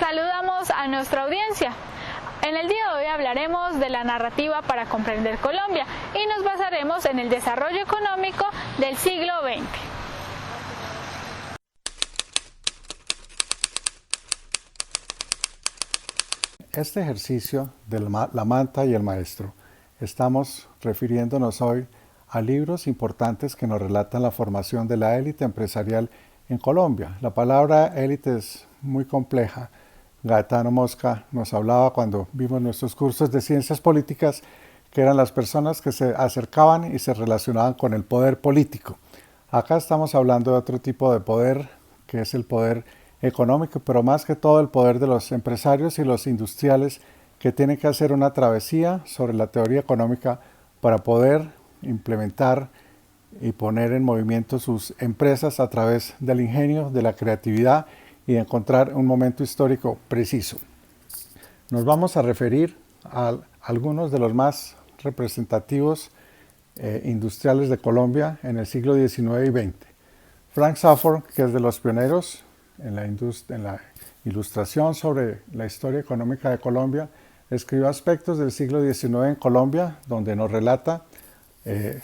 Saludamos a nuestra audiencia. En el día de hoy hablaremos de la narrativa para comprender Colombia y nos basaremos en el desarrollo económico del siglo XX. Este ejercicio de la manta y el maestro, estamos refiriéndonos hoy a libros importantes que nos relatan la formación de la élite empresarial en Colombia. La palabra élite es muy compleja. Gaetano Mosca nos hablaba cuando vimos nuestros cursos de ciencias políticas que eran las personas que se acercaban y se relacionaban con el poder político. Acá estamos hablando de otro tipo de poder, que es el poder económico, pero más que todo el poder de los empresarios y los industriales que tienen que hacer una travesía sobre la teoría económica para poder implementar y poner en movimiento sus empresas a través del ingenio, de la creatividad y de encontrar un momento histórico preciso. Nos vamos a referir a algunos de los más representativos industriales de Colombia en el siglo XIX y XX. Frank Safford, que es de los pioneros en la ilustración sobre la historia económica de Colombia, escribió aspectos del siglo XIX en Colombia, donde nos relata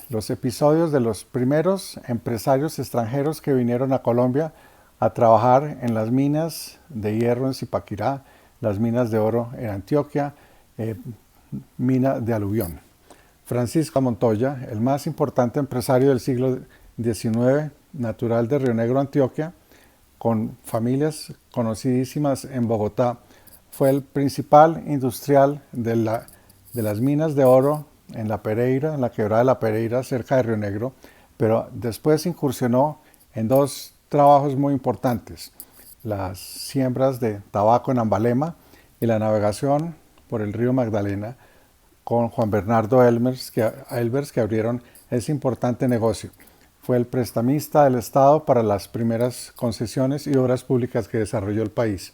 los episodios de los primeros empresarios extranjeros que vinieron a Colombia a trabajar en las minas de hierro en Zipaquirá, las minas de oro en Antioquia, mina de aluvión. Francisco Montoya, el más importante empresario del siglo XIX, natural de Río Negro, Antioquia, con familias conocidísimas en Bogotá, fue el principal industrial de las minas de oro en La Pereira, en la quebrada de La Pereira, cerca de Río Negro, pero después incursionó en dos trabajos muy importantes: las siembras de tabaco en Ambalema y la navegación por el río Magdalena con Juan Bernardo Elbers, que abrieron ese importante negocio. Fue el prestamista del Estado para las primeras concesiones y obras públicas que desarrolló el país.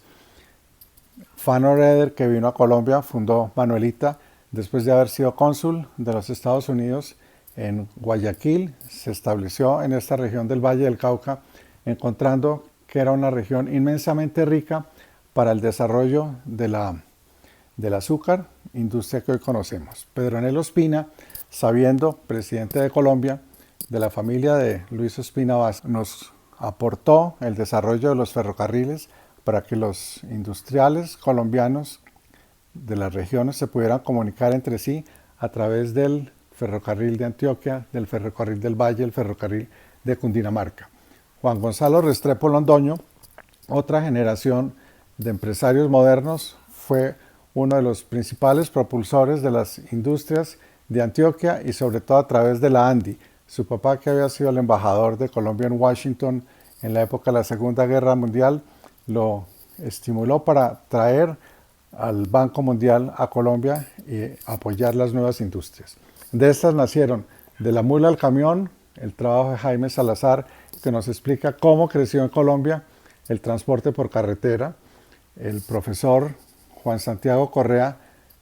Fano Reder, que vino a Colombia, fundó Manuelita después de haber sido cónsul de los Estados Unidos en Guayaquil. Se estableció en esta región del Valle del Cauca, encontrando que era una región inmensamente rica para el desarrollo del azúcar, industria que hoy conocemos. Pedro Anhelo Ospina, sabiendo, presidente de Colombia, de la familia de Luis Ospina Vázquez, nos aportó el desarrollo de los ferrocarriles para que los industriales colombianos de las regiones se pudieran comunicar entre sí a través del ferrocarril de Antioquia, del ferrocarril del Valle, el ferrocarril de Cundinamarca. Juan Gonzalo Restrepo Londoño, otra generación de empresarios modernos, fue uno de los principales propulsores de las industrias de Antioquia y sobre todo a través de la ANDI. Su papá, que había sido el embajador de Colombia en Washington en la época de la Segunda Guerra Mundial, lo estimuló para traer al Banco Mundial a Colombia y apoyar las nuevas industrias. De estas nacieron De la mula al camión, el trabajo de Jaime Salazar, que nos explica cómo creció en Colombia el transporte por carretera. El profesor Juan Santiago Correa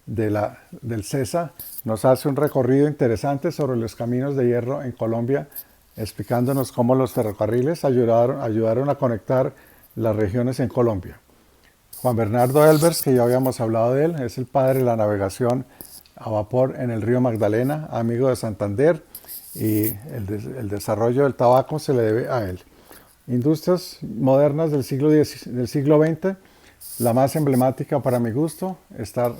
del CESA nos hace un recorrido interesante sobre los caminos de hierro en Colombia, explicándonos cómo los ferrocarriles ayudaron a conectar las regiones en Colombia. Juan Bernardo Elbers, que ya habíamos hablado de él, es el padre de la navegación a vapor en el río Magdalena, amigo de Santander, y el desarrollo del tabaco se le debe a él. Industrias modernas del siglo XX, la más emblemática para mi gusto, está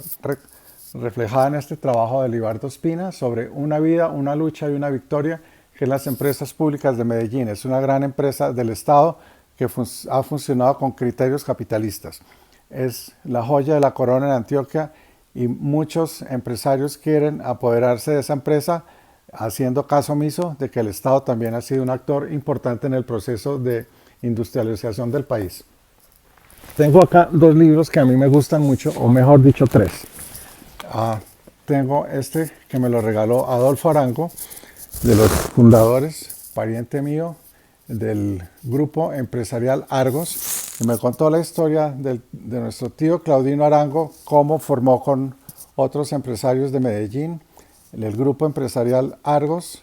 reflejada en este trabajo de Libardo Ospina sobre una vida, una lucha y una victoria, que es las empresas públicas de Medellín. Es una gran empresa del Estado que ha funcionado con criterios capitalistas. Es la joya de la corona en Antioquia y muchos empresarios quieren apoderarse de esa empresa, haciendo caso omiso de que el Estado también ha sido un actor importante en el proceso de industrialización del país. Tengo acá dos libros que a mí me gustan mucho, o mejor dicho, tres. Tengo este que me lo regaló Adolfo Arango, de los fundadores, pariente mío, del grupo empresarial Argos, y me contó la historia de nuestro tío Claudino Arango, cómo formó con otros empresarios de Medellín el grupo empresarial Argos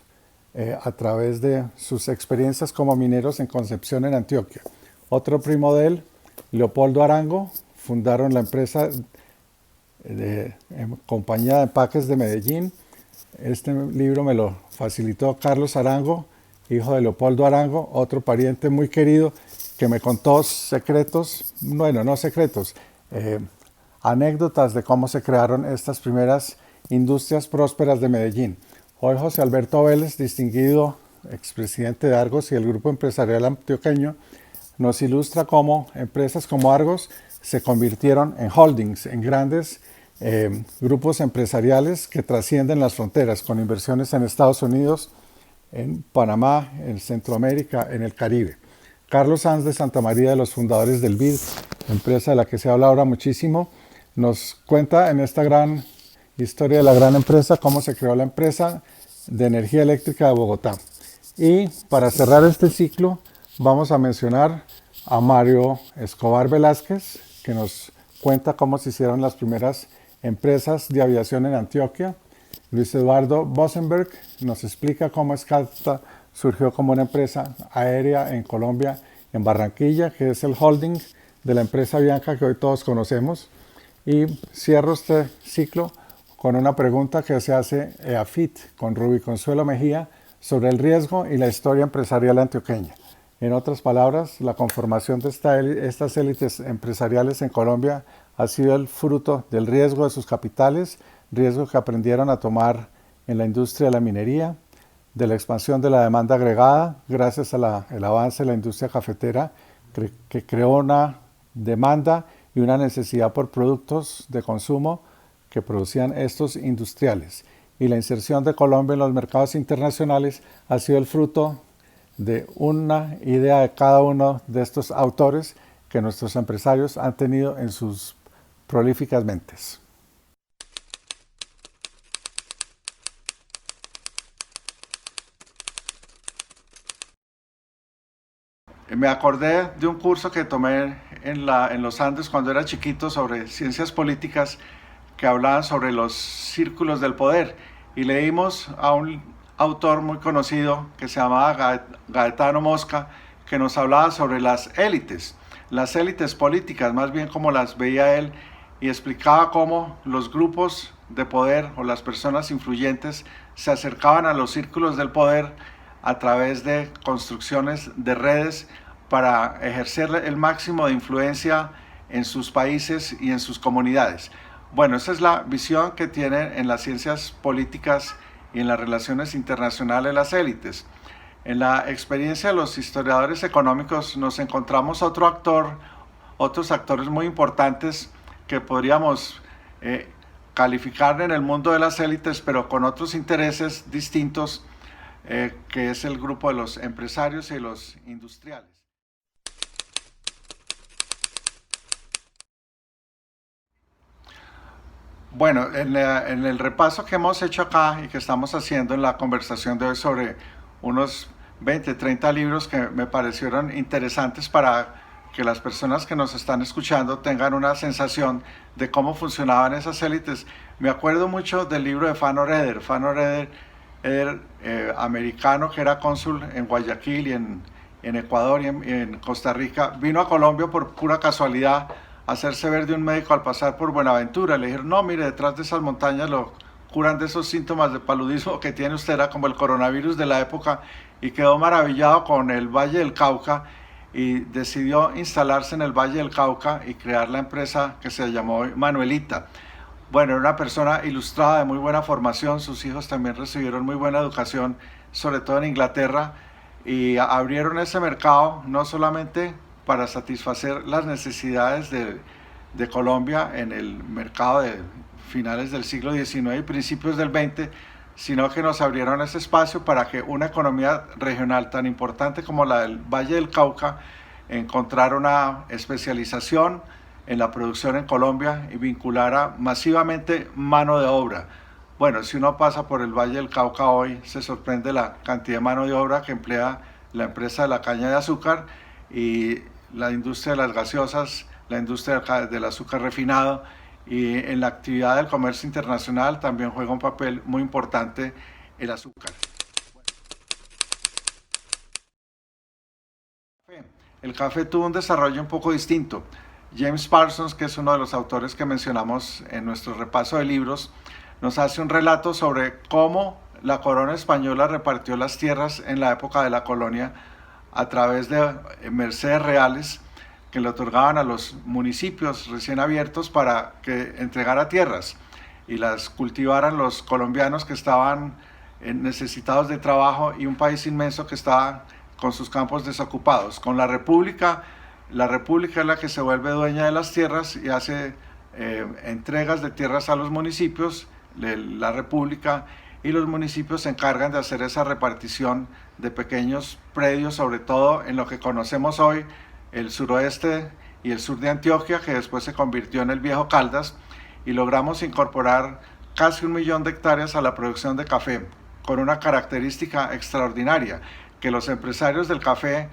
a través de sus experiencias como mineros en Concepción, en Antioquia. Otro primo de él, Leopoldo Arango, fundaron la empresa Compañía de Empaques de Medellín. Este libro me lo facilitó Carlos Arango, hijo de Leopoldo Arango, otro pariente muy querido que me contó secretos, bueno, no secretos, anécdotas de cómo se crearon estas primeras industrias prósperas de Medellín. Hoy José Alberto Vélez, distinguido expresidente de Argos y el grupo empresarial antioqueño, nos ilustra cómo empresas como Argos se convirtieron en holdings, en grandes grupos empresariales que trascienden las fronteras, con inversiones en Estados Unidos, en Panamá, en Centroamérica, en el Caribe. Carlos Sanz de Santa María, de los fundadores del BID, empresa de la que se habla ahora muchísimo, nos cuenta en esta gran historia de la gran empresa cómo se creó la empresa de energía eléctrica de Bogotá. Y para cerrar este ciclo vamos a mencionar a Mario Escobar Velázquez, que nos cuenta cómo se hicieron las primeras empresas de aviación en Antioquia. Luis Eduardo Bosenberg nos explica cómo Escalta surgió como una empresa aérea en Colombia, en Barranquilla, que es el holding de la empresa Avianca que hoy todos conocemos. Y cierro este ciclo con una pregunta que se hace EAFIT con Ruby Consuelo Mejía sobre el riesgo y la historia empresarial antioqueña. En otras palabras, la conformación de estas élites empresariales en Colombia ha sido el fruto del riesgo de sus capitales, riesgo que aprendieron a tomar en la industria de la minería, de la expansión de la demanda agregada, gracias al avance de la industria cafetera, que creó una demanda y una necesidad por productos de consumo que producían estos industriales. Y la inserción de Colombia en los mercados internacionales ha sido el fruto de una idea de cada uno de estos autores que nuestros empresarios han tenido en sus prolíficas mentes. Me acordé de un curso que tomé en los Andes cuando era chiquito sobre ciencias políticas que hablaban sobre los círculos del poder y leímos a un autor muy conocido que se llamaba Gaetano Mosca, que nos hablaba sobre las élites políticas, más bien como las veía él, y explicaba cómo los grupos de poder o las personas influyentes se acercaban a los círculos del poder a través de construcciones de redes para ejercer el máximo de influencia en sus países y en sus comunidades. Bueno, esa es la visión que tienen en las ciencias políticas y en las relaciones internacionales las élites. En la experiencia de los historiadores económicos nos encontramos otros actores muy importantes que podríamos calificar en el mundo de las élites, pero con otros intereses distintos, que es el grupo de los empresarios y los industriales. Bueno, en el repaso que hemos hecho acá y que estamos haciendo en la conversación de hoy sobre unos 20, 30 libros que me parecieron interesantes para que las personas que nos están escuchando tengan una sensación de cómo funcionaban esas élites. Me acuerdo mucho del libro de Fanor Eder. Fanor Eder, americano que era cónsul en Guayaquil y en Ecuador y en Costa Rica, vino a Colombia por pura casualidad a hacerse ver de un médico al pasar por Buenaventura. Le dijeron, no, mire, detrás de esas montañas lo curan de esos síntomas de paludismo que tiene usted, era como el coronavirus de la época, y quedó maravillado con el Valle del Cauca y decidió instalarse en el Valle del Cauca y crear la empresa que se llamó Manuelita. Bueno, era una persona ilustrada, de muy buena formación, sus hijos también recibieron muy buena educación, sobre todo en Inglaterra, y abrieron ese mercado no solamente para satisfacer las necesidades de Colombia en el mercado de finales del siglo XIX y principios del XX, sino que nos abrieron ese espacio para que una economía regional tan importante como la del Valle del Cauca encontrara una especialización en la producción en Colombia y vinculara masivamente mano de obra. Bueno, si uno pasa por el Valle del Cauca hoy, se sorprende la cantidad de mano de obra que emplea la empresa de la caña de azúcar y la industria de las gaseosas, la industria del azúcar refinado, y en la actividad del comercio internacional también juega un papel muy importante el azúcar. El café tuvo un desarrollo un poco distinto. James Parsons, que es uno de los autores que mencionamos en nuestro repaso de libros, nos hace un relato sobre cómo la corona española repartió las tierras en la época de la colonia a través de mercedes reales que le otorgaban a los municipios recién abiertos para que entregara tierras y las cultivaran los colombianos que estaban necesitados de trabajo y un país inmenso que estaba con sus campos desocupados. Con la República es la que se vuelve dueña de las tierras y hace entregas de tierras a los municipios de la República, y los municipios se encargan de hacer esa repartición de pequeños predios, sobre todo en lo que conocemos hoy el suroeste y el sur de Antioquia, que después se convirtió en el Viejo Caldas, y logramos incorporar casi 1 millón de hectáreas a la producción de café, con una característica extraordinaria, que los empresarios del café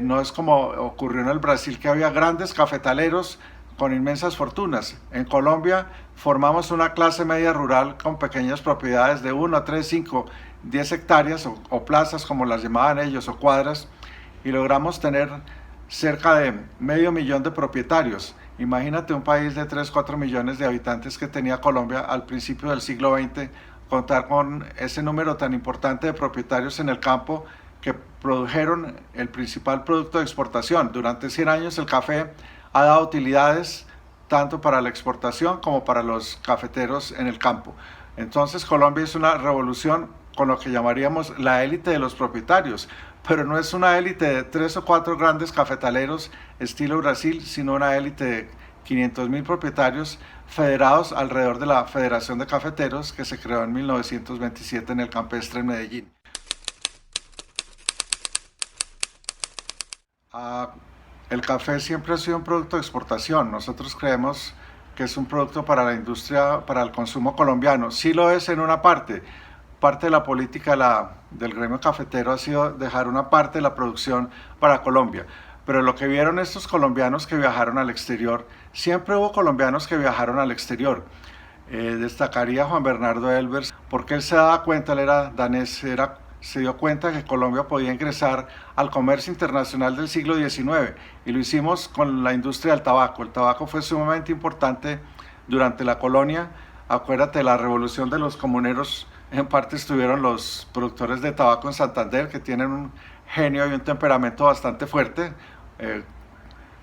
no es como ocurrió en el Brasil, que había grandes cafetaleros con inmensas fortunas. En Colombia formamos una clase media rural con pequeñas propiedades de 1, 3, 5, 10 hectáreas o plazas, como las llamaban ellos, o cuadras, y logramos tener cerca de 500.000 de propietarios. Imagínate un país de 3, 4 millones de habitantes que tenía Colombia al principio del siglo XX, contar con ese número tan importante de propietarios en el campo que produjeron el principal producto de exportación. Durante 100 años el café ha dado utilidades tanto para la exportación como para los cafeteros en el campo. Entonces Colombia es una revolución con lo que llamaríamos la élite de los propietarios, pero no es una élite de 3 o 4 grandes cafetaleros estilo Brasil, sino una élite de 500.000 propietarios federados alrededor de la Federación de Cafeteros, que se creó en 1927 en el Campestre en Medellín. El café siempre ha sido un producto de exportación. Nosotros creemos que es un producto para la industria, para el consumo colombiano. Sí lo es en una parte. Parte de la política del gremio cafetero ha sido dejar una parte de la producción para Colombia. Pero lo que vieron estos colombianos que viajaron al exterior, siempre hubo colombianos que viajaron al exterior. Destacaría Juan Bernardo Elbers, porque él se daba cuenta, él era danés, se dio cuenta que Colombia podía ingresar al comercio internacional del siglo XIX, y lo hicimos con la industria del tabaco. El tabaco fue sumamente importante durante la colonia. Acuérdate de la revolución de los comuneros, en parte estuvieron los productores de tabaco en Santander, que tienen un genio y un temperamento bastante fuerte,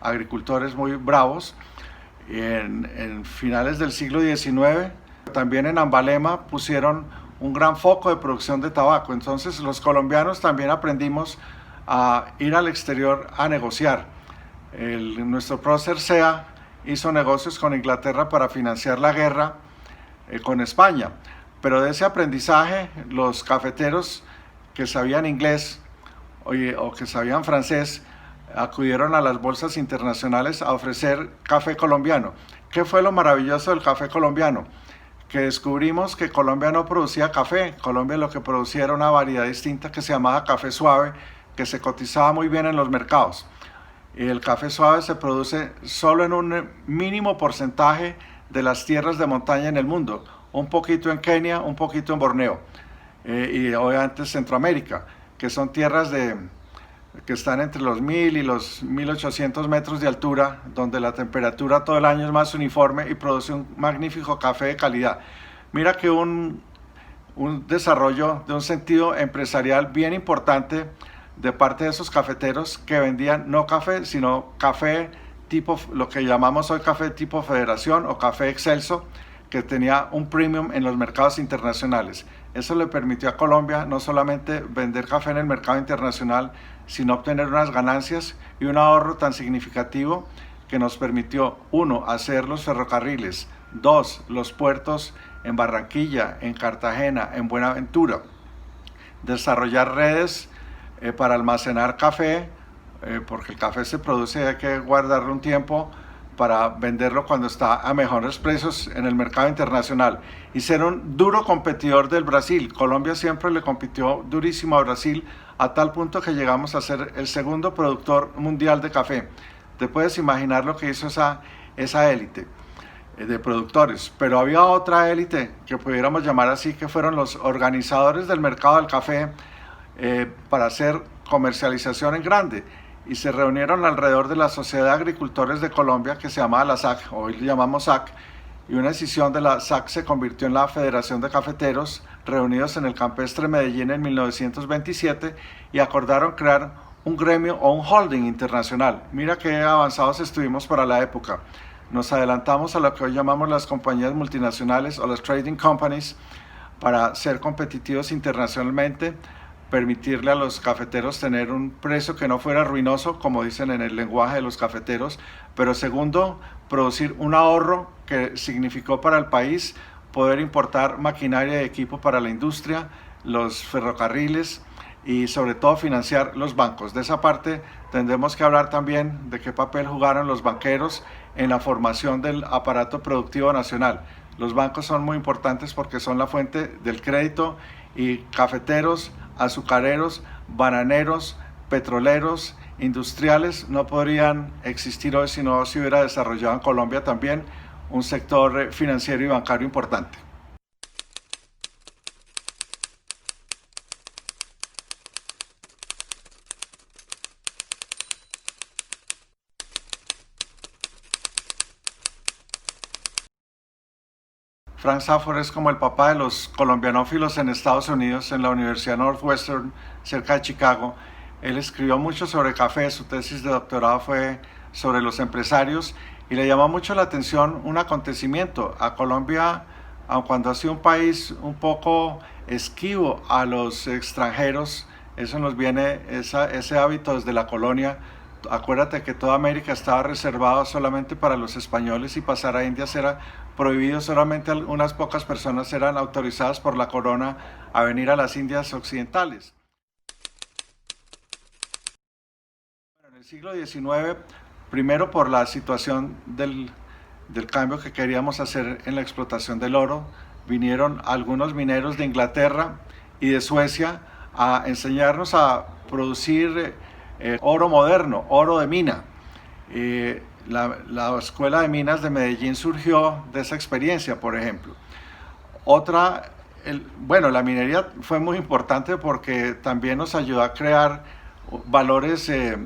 agricultores muy bravos. En finales del siglo XIX, también en Ambalema pusieron un gran foco de producción de tabaco. Entonces los colombianos también aprendimos a ir al exterior a negociar. Nuestro prócer Sea hizo negocios con Inglaterra para financiar la guerra con España, pero de ese aprendizaje los cafeteros que sabían inglés o que sabían francés acudieron a las bolsas internacionales a ofrecer café colombiano. ¿Qué fue lo maravilloso del café colombiano? Que descubrimos que Colombia no producía café. Colombia lo que producía era una variedad distinta que se llamaba café suave, que se cotizaba muy bien en los mercados. Y el café suave se produce solo en un mínimo porcentaje de las tierras de montaña en el mundo, un poquito en Kenia, un poquito en Borneo, y obviamente Centroamérica, que son tierras que están entre los 1000 y los 1800 metros de altura, donde la temperatura todo el año es más uniforme y produce un magnífico café de calidad. Mira que un desarrollo de un sentido empresarial bien importante de parte de esos cafeteros que vendían no café, sino café tipo, lo que llamamos hoy café tipo federación o café excelso, que tenía un premium en los mercados internacionales. Eso le permitió a Colombia no solamente vender café en el mercado internacional, sino obtener unas ganancias y un ahorro tan significativo que nos permitió, 1, hacer los ferrocarriles, 2, los puertos en Barranquilla, en Cartagena, en Buenaventura, desarrollar redes para almacenar café, porque el café se produce y hay que guardarlo un tiempo para venderlo cuando está a mejores precios en el mercado internacional, y ser un duro competidor del Brasil. Colombia siempre le compitió durísimo a Brasil, a tal punto que llegamos a ser el segundo productor mundial de café. Te puedes imaginar lo que hizo esa élite de productores. Pero había otra élite que pudiéramos llamar así, que fueron los organizadores del mercado del café para hacer comercialización en grande. y se reunieron alrededor de la Sociedad de Agricultores de Colombia, que se llamaba la SAC, hoy le llamamos SAC, y una decisión de la SAC se convirtió en la Federación de Cafeteros, reunidos en el Campestre Medellín en 1927, y acordaron crear un gremio o un holding internacional. Mira qué avanzados estuvimos para la época. Nos adelantamos a lo que hoy llamamos las compañías multinacionales o las trading companies para ser competitivos internacionalmente, permitirle a los cafeteros tener un precio que no fuera ruinoso, como dicen en el lenguaje de los cafeteros, pero segundo, producir un ahorro que significó para el país poder importar maquinaria y equipo para la industria, los ferrocarriles y sobre todo financiar los bancos. De esa parte tendremos que hablar también de qué papel jugaron los banqueros en la formación del aparato productivo nacional. Los bancos son muy importantes porque son la fuente del crédito y cafeteros, azucareros, bananeros, petroleros, industriales no podrían existir hoy si no se hubiera desarrollado en Colombia también un sector financiero y bancario importante. Frank Stafford es como el papá de los colombianófilos en Estados Unidos, en la Universidad Northwestern, cerca de Chicago. Él escribió mucho sobre café, su tesis de doctorado fue sobre los empresarios y le llamó mucho la atención un acontecimiento. A Colombia, aun cuando ha sido un país un poco esquivo a los extranjeros, eso nos viene, ese hábito desde la colonia. Acuérdate que toda América estaba reservada solamente para los españoles y pasar a Indias era prohibido, solamente unas pocas personas eran autorizadas por la corona a venir a las Indias occidentales. En el siglo XIX, primero por la situación del cambio que queríamos hacer en la explotación del oro, vinieron algunos mineros de Inglaterra y de Suecia a enseñarnos a producir oro moderno, oro de mina. La Escuela de Minas de Medellín surgió de esa experiencia, por ejemplo. La minería fue muy importante porque también nos ayudó a crear valores de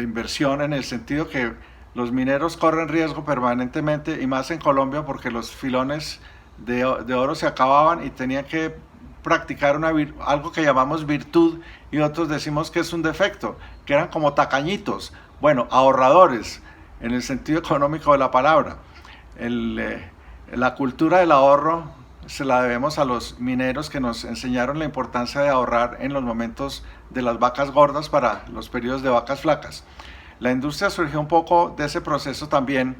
inversión en el sentido que los mineros corren riesgo permanentemente y más en Colombia porque los filones de oro se acababan y tenían que practicar algo que llamamos virtud y otros decimos que es un defecto, que eran como tacañitos, bueno, ahorradores en el sentido económico de la palabra. La cultura del ahorro se la debemos a los mineros que nos enseñaron la importancia de ahorrar en los momentos de las vacas gordas para los periodos de vacas flacas. La industria surgió un poco de ese proceso también,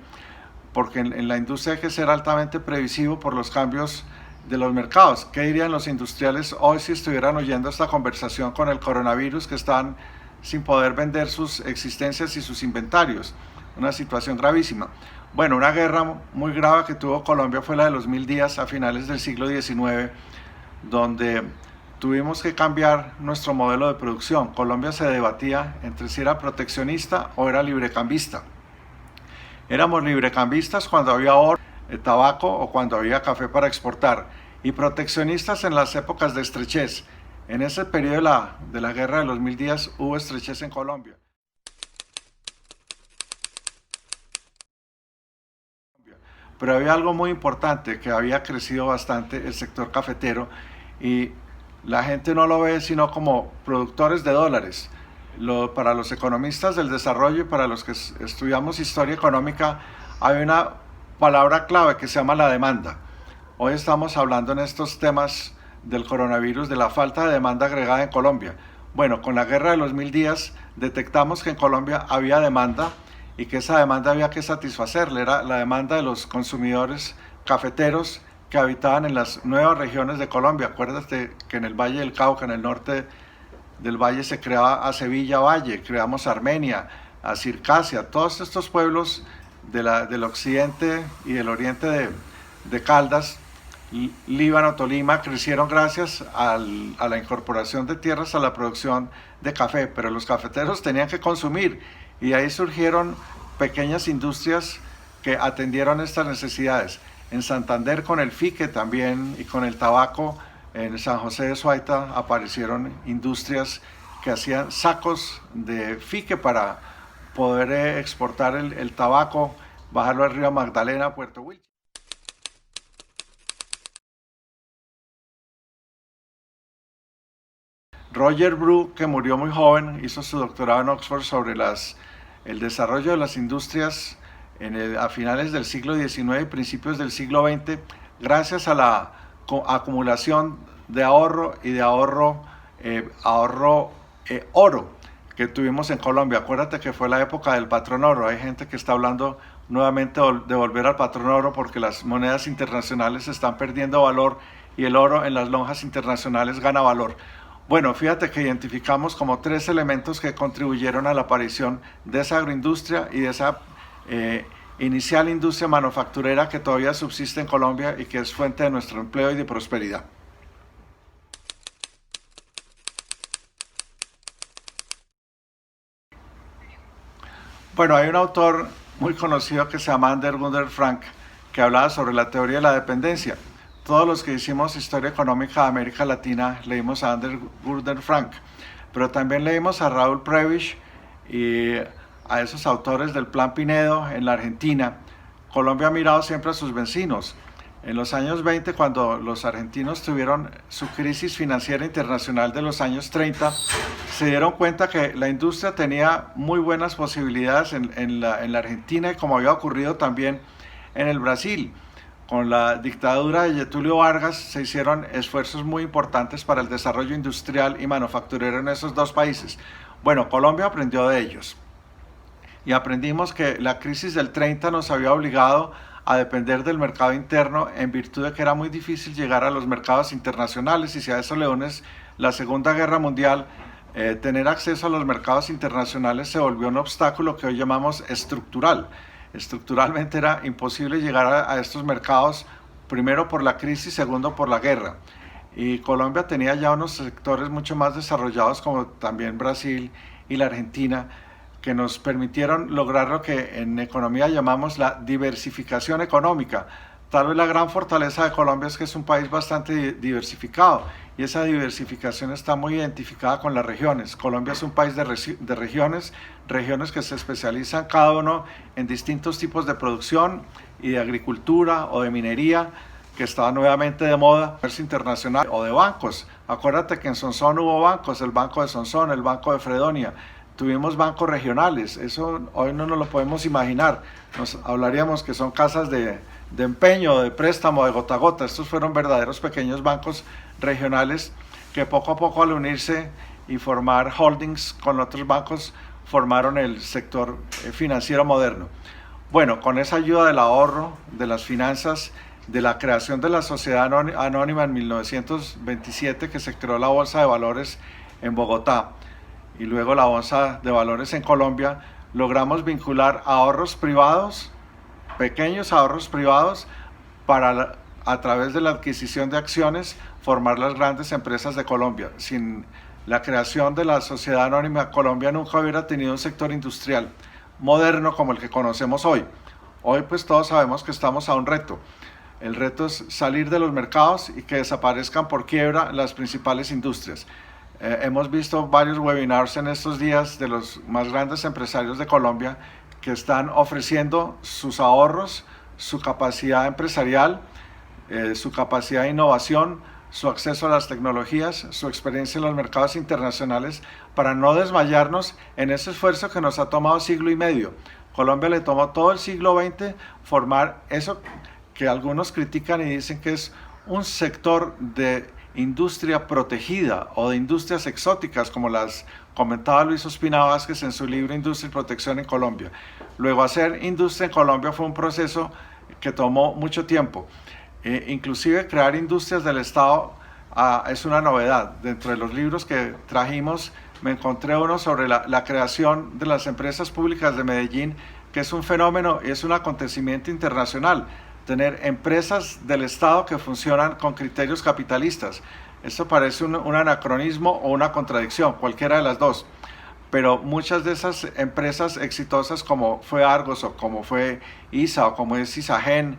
porque en la industria hay que ser altamente previsivo por los cambios de los mercados. ¿Qué dirían los industriales hoy si estuvieran oyendo esta conversación con el coronavirus, que están sin poder vender sus existencias y sus inventarios? Una situación gravísima. Bueno, una guerra muy grave que tuvo Colombia fue la de los 1000 días a finales del siglo XIX, donde tuvimos que cambiar nuestro modelo de producción. Colombia se debatía entre si era proteccionista o era librecambista. Éramos librecambistas cuando había oro, tabaco o cuando había café para exportar, y proteccionistas en las épocas de estrechez. En ese periodo de la guerra de los 1000 días hubo estrechez en Colombia. Pero había algo muy importante, que había crecido bastante el sector cafetero y la gente no lo ve sino como productores de dólares. Para los economistas del desarrollo y para los que estudiamos historia económica hay una palabra clave que se llama la demanda. Hoy estamos hablando en estos temas del coronavirus de la falta de demanda agregada en Colombia. Bueno, con la guerra de los 1000 días detectamos que en Colombia había demanda y que esa demanda había que satisfacerle. Era la demanda de los consumidores cafeteros que habitaban en las nuevas regiones de Colombia. Acuérdate que en el Valle del Cauca, en el norte del valle, se creaba a Sevilla Valle, creamos Armenia, a Circasia, todos estos pueblos del occidente y del oriente de Caldas, Líbano, Tolima, crecieron gracias a la incorporación de tierras a la producción de café, pero los cafeteros tenían que consumir y ahí surgieron pequeñas industrias que atendieron estas necesidades. En Santander con el fique también y con el tabaco, en San José de Suaita aparecieron industrias que hacían sacos de fique para poder exportar el tabaco, bajarlo al río Magdalena, Puerto Wilches. Roger Bru, que murió muy joven, hizo su doctorado en Oxford sobre el desarrollo de las industrias a finales del siglo XIX y principios del siglo XX, gracias a la acumulación de ahorro y de oro que tuvimos en Colombia. Acuérdate que fue la época del patrón oro. Hay gente que está hablando nuevamente de volver al patrón oro porque las monedas internacionales están perdiendo valor y el oro en las lonjas internacionales gana valor. Bueno, fíjate que identificamos como 3 elementos que contribuyeron a la aparición de esa agroindustria y de esa inicial industria manufacturera que todavía subsiste en Colombia y que es fuente de nuestro empleo y de prosperidad. Bueno, hay un autor muy conocido que se llama Anders Gunter Frank, que hablaba sobre la teoría de la dependencia. Todos los que hicimos historia económica de América Latina leímos a Anders Gunter Frank, pero también leímos a Raúl Prebisch y a esos autores del Plan Pinedo en la Argentina. Colombia ha mirado siempre a sus vecinos. En los años 20, cuando los argentinos tuvieron su crisis financiera internacional de los años 30, se dieron cuenta que la industria tenía muy buenas posibilidades en la Argentina, y como había ocurrido también en el Brasil. Con la dictadura de Getúlio Vargas se hicieron esfuerzos muy importantes para el desarrollo industrial y manufacturero en esos 2 países. Bueno, Colombia aprendió de ellos. Y aprendimos que la crisis del 30 nos había obligado a depender del mercado interno en virtud de que era muy difícil llegar a los mercados internacionales, y si a eso le unes la Segunda Guerra Mundial, tener acceso a los mercados internacionales se volvió un obstáculo que hoy llamamos estructural. Estructuralmente era imposible llegar a estos mercados, primero por la crisis, segundo por la guerra. Y Colombia tenía ya unos sectores mucho más desarrollados, como también Brasil y la Argentina, que nos permitieron lograr lo que en economía llamamos la diversificación económica. Tal vez la gran fortaleza de Colombia es que es un país bastante diversificado, y esa diversificación está muy identificada con las regiones. Colombia es un país de regiones que se especializan cada uno en distintos tipos de producción y de agricultura o de minería, que está nuevamente de moda, comercio internacional o de bancos. Acuérdate que en Sonsón hubo bancos, el Banco de Sonsón, el Banco de Fredonia. Tuvimos bancos regionales, eso hoy no nos lo podemos imaginar. Nos hablaríamos que son casas de empeño, de préstamo, de gota a gota. Estos fueron verdaderos pequeños bancos regionales que poco a poco, al unirse y formar holdings con otros bancos, formaron el sector financiero moderno. Bueno, con esa ayuda del ahorro, de las finanzas, de la creación de la sociedad anónima en 1927, que se creó la Bolsa de Valores en Bogotá, y luego la Bolsa de Valores en Colombia, logramos vincular ahorros privados, pequeños ahorros privados, para a través de la adquisición de acciones formar las grandes empresas de Colombia. Sin la creación de la Sociedad Anónima, Colombia nunca hubiera tenido un sector industrial moderno como el que conocemos hoy. Hoy pues todos sabemos que estamos a un reto. El reto es salir de los mercados y que desaparezcan por quiebra las principales industrias. Hemos visto varios webinars en estos días de los más grandes empresarios de Colombia que están ofreciendo sus ahorros, su capacidad empresarial, su capacidad de innovación, su acceso a las tecnologías, su experiencia en los mercados internacionales, para no desmayarnos en ese esfuerzo que nos ha tomado siglo y medio. Colombia le tomó todo el siglo XX formar eso que algunos critican y dicen que es un sector de industria protegida o de industrias exóticas, como las comentaba Luis Ospina Vázquez en su libro Industria y Protección en Colombia. Luego, hacer industria en Colombia fue un proceso que tomó mucho tiempo. Inclusive crear industrias del Estado es una novedad. Dentro de los libros que trajimos me encontré uno sobre la creación de las empresas públicas de Medellín, que es un fenómeno y es un acontecimiento internacional. Tener empresas del Estado que funcionan con criterios capitalistas. Esto parece un anacronismo o una contradicción, cualquiera de las dos. Pero muchas de esas empresas exitosas, como fue Argos o como fue ISA o como es Isagen,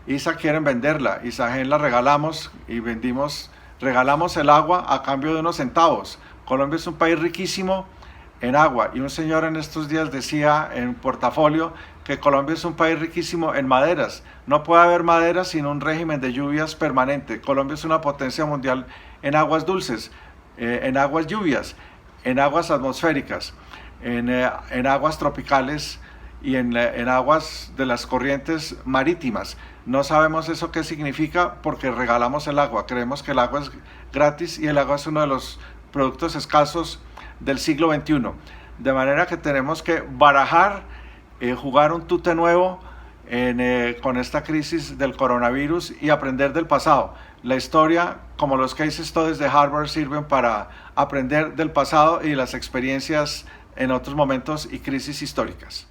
ISA quieren venderla, Isagen la regalamos y regalamos el agua a cambio de unos centavos. Colombia es un país riquísimo en agua, y un señor en estos días decía en Portafolio que Colombia es un país riquísimo en maderas. No puede haber maderas sin un régimen de lluvias permanente. Colombia es una potencia mundial en aguas dulces, en aguas lluvias, en aguas atmosféricas, en aguas tropicales y en aguas de las corrientes marítimas. No sabemos eso qué significa porque regalamos el agua. Creemos que el agua es gratis y el agua es uno de los productos escasos del siglo XXI. De manera que tenemos que barajar, jugar un tute nuevo con esta crisis del coronavirus y aprender del pasado. La historia, como los case studies de Harvard, sirven para aprender del pasado y las experiencias en otros momentos y crisis históricas.